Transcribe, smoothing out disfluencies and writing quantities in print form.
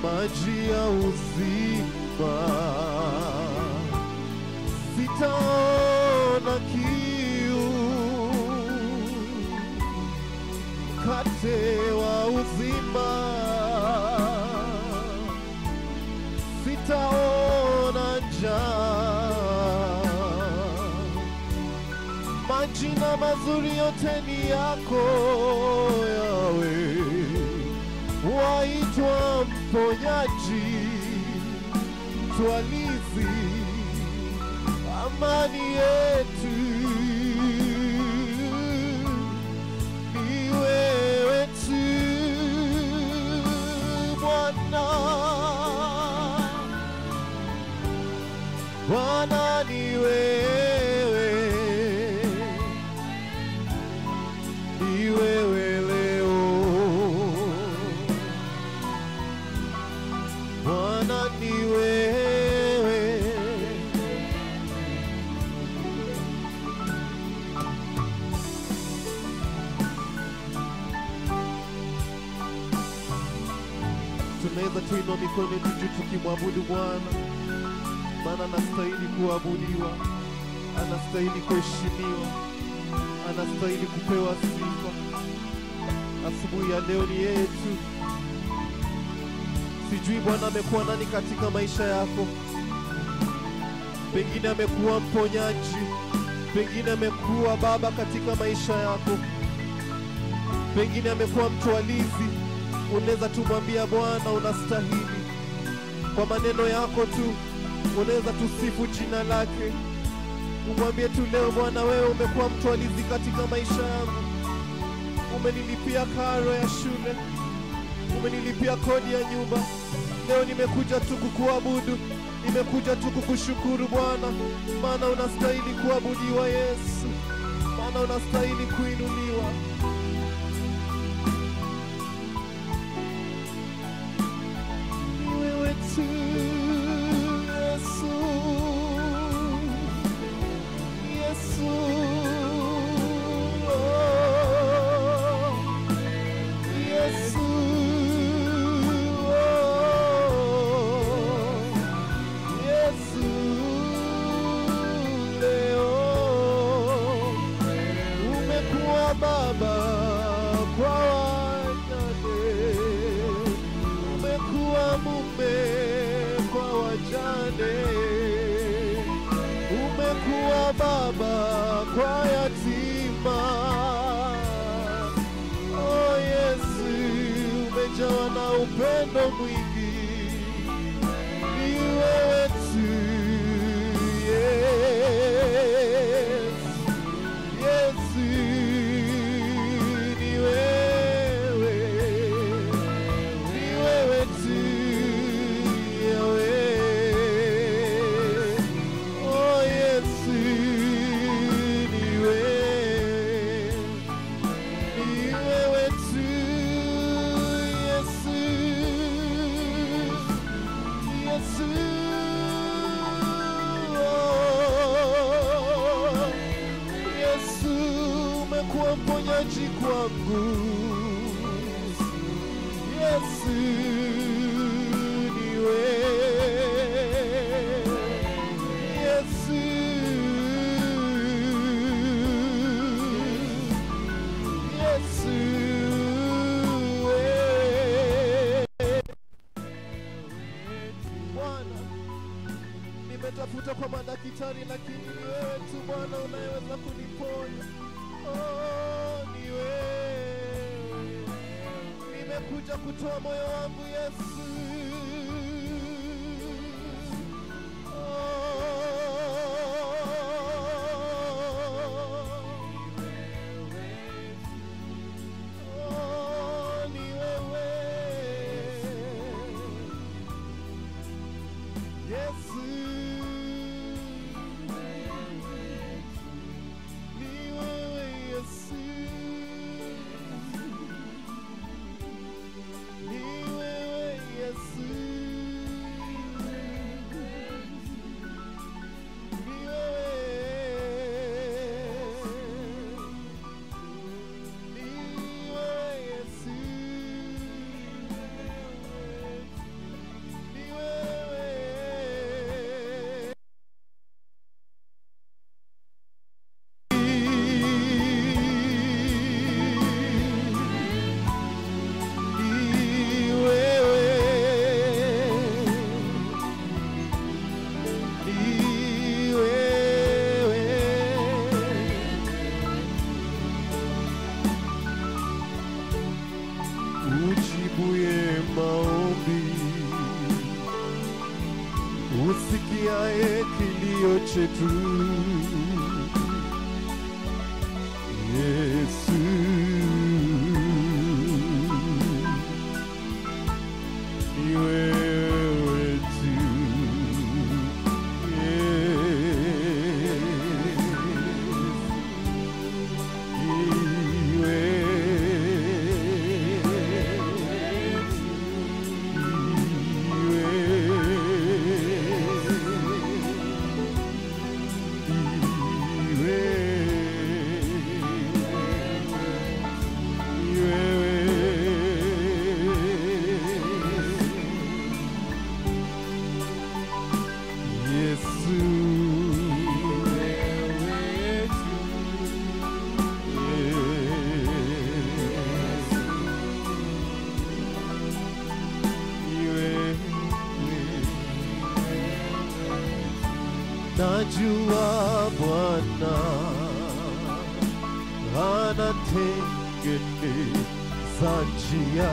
maji ya uzima. Sitaona kiu, mkate wa uzima. Sitaona njaa, majina mazuri yote ni yako Yawe. Waitwa mponyaji, twalizi, amani yetu. Ni wewe tu Bwana, Bwana ni wewe, ni wewe leo. Bwana ni wewe, tunaweza tuinua mikono yetu juu tukimwabudu Bwana, maana anastahili kuabudiwa, anastahili kuheshimiwa, anastahili kupewa sifa. Asubuhi ya leo ni yeye tu. Sijui Bwana amekuwa nani katika maisha yako. Pengine amekuwa mponyaji, pengine amekuwa baba katika maisha yako, pengine amekuwa mtwalizi. Unaweza tumwambia Bwana unastahili. Kwa maneno yako tu unaweza tusifu jina lake. Umwambie tu leo, Bwana wewe umekuwa mtwalizi katika maisha yangu. Umenilipia karo ya shule, umenilipia kodi ya nyumba. Leo nimekuja tu kukuabudu, nimekuja tu kukushukuru Bwana, maana unastahili kuabudiwa Yesu, maana unastahili kuinuliwa. Ni wewe tu Yesu, Yesu. Baba kwa wajane, umekuwa mume kwa wajane, umekuwa baba kwa yatima. Oh Yesu, umejawa na upendo mwingi. Ni wewe tu Yesu. Mponyaji kwangu Yesu, ni wewe Yesu, Yesu Bwana. Nimetafuta kwa madaktari, lakini ni wewe tu Bwana unayeweza kuniponya. Oh, ni wewe. Nimekuja kutoa moyo wangu Yesu. Ni wewe Yesu. Ni wewe Yesu. kilio chetu. Yesu, ni wewe tu. Najua Bwana anatengeneza njia.